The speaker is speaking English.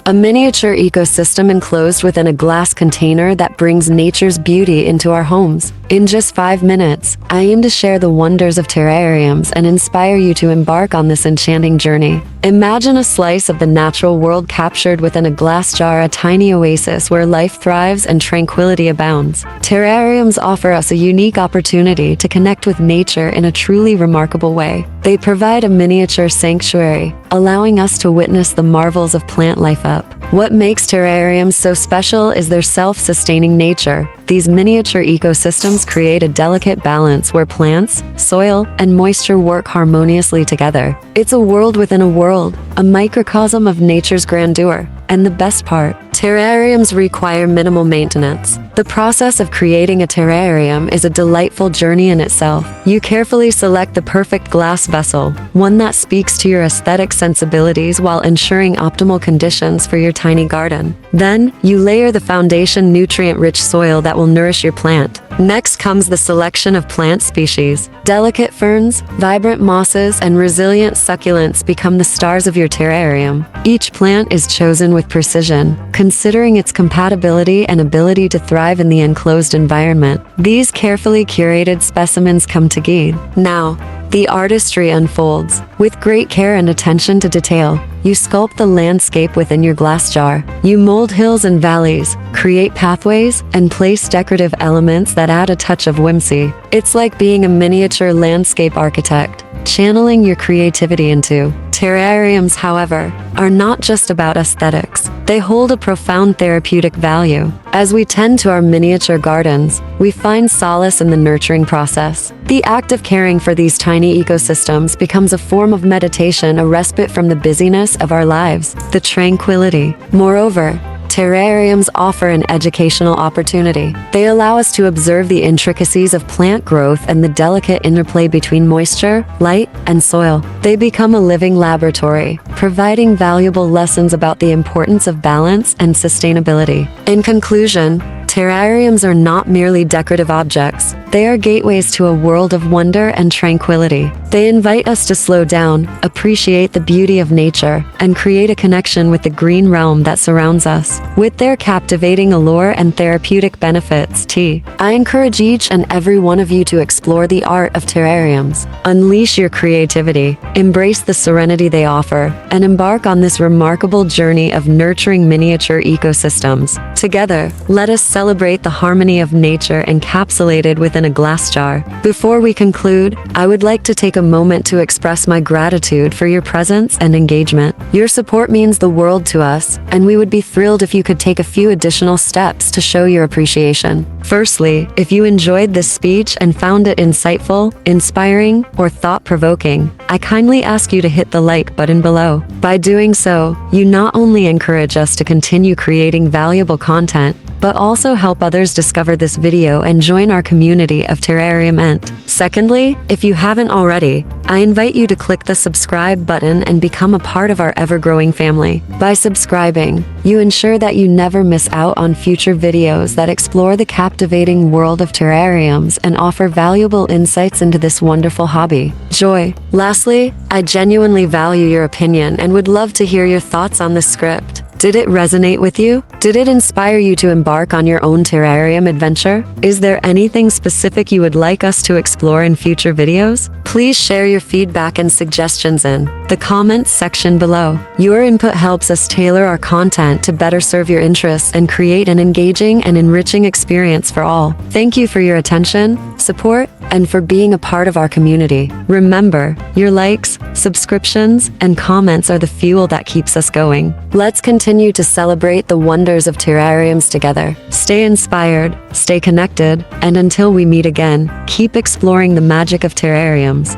a miniature ecosystem enclosed within a glass container that brings nature's beauty into our homes. In just 5 minutes, I aim to share the wonders of terrariums and inspire you to embark on this enchanting journey. Imagine a slice of the natural world captured within a glass jar, a tiny oasis where life thrives and tranquility abounds. Terrariums offer us a unique opportunity to connect with nature in a truly remarkable way. They provide a miniature sanctuary, allowing us to witness the marvels of plant life up. What makes terrariums so special is their self-sustaining nature. These miniature ecosystems create a delicate balance where plants, soil, and moisture work harmoniously together. It's a world within a world, a microcosm of nature's grandeur. And the best part, terrariums require minimal maintenance. The process of creating a terrarium is a delightful journey in itself. You carefully select the perfect glass vessel, one that speaks to your aesthetic sensibilities while ensuring optimal conditions for your tiny garden. Then, you layer the foundation nutrient-rich soil that will nourish your plant. Next comes the selection of plant species. Delicate ferns, vibrant mosses, and resilient succulents become the stars of your terrarium. Each plant is chosen with precision, considering its compatibility and ability to thrive in the enclosed environment. These carefully curated specimens come to guide. Now, the artistry unfolds. With great care and attention to detail, you sculpt the landscape within your glass jar. You mold hills and valleys, create pathways, and place decorative elements that add a touch of whimsy. It's like being a miniature landscape architect, channeling your creativity into. Terrariums, however, are not just about aesthetics. They hold a profound therapeutic value. As we tend to our miniature gardens, we find solace in the nurturing process. The act of caring for these tiny ecosystems becomes a form of meditation, a respite from the busyness of our lives, the tranquility. Moreover, terrariums offer an educational opportunity. They allow us to observe the intricacies of plant growth and the delicate interplay between moisture, light, and soil. They become a living laboratory, providing valuable lessons about the importance of balance and sustainability. In conclusion, terrariums are not merely decorative objects. They are gateways to a world of wonder and tranquility. They invite us to slow down, appreciate the beauty of nature, and create a connection with the green realm that surrounds us. With their captivating allure and therapeutic benefits, I encourage each and every one of you to explore the art of terrariums. Unleash your creativity, embrace the serenity they offer, and embark on this remarkable journey of nurturing miniature ecosystems. Together, let us celebrate the harmony of nature encapsulated within a glass jar. Before we conclude, I would like to take a moment to express my gratitude for your presence and engagement. Your support means the world to us, and we would be thrilled if you could take a few additional steps to show your appreciation. Firstly, if you enjoyed this speech and found it insightful, inspiring, or thought-provoking, I kindly ask you to hit the like button below. By doing so, you not only encourage us to continue creating valuable content, but also help others discover this video and join our community of terrarium ent. Secondly, if you haven't already, I invite you to click the subscribe button and become a part of our ever-growing family. By subscribing, you ensure that you never miss out on future videos that explore the captivating world of terrariums and offer valuable insights into this wonderful hobby. Joy. Lastly, I genuinely value your opinion and would love to hear your thoughts on this script. Did it resonate with you? Did it inspire you to embark on your own terrarium adventure? Is there anything specific you would like us to explore in future videos? Please share your feedback and suggestions in the comments section below. Your input helps us tailor our content to better serve your interests and create an engaging and enriching experience for all. Thank you for your attention, support, and for being a part of our community. Remember, your likes, subscriptions, and comments are the fuel that keeps us going. Let's continue to celebrate the wonders of terrariums together. Stay inspired, stay connected, and until we meet again, keep exploring the magic of terrariums.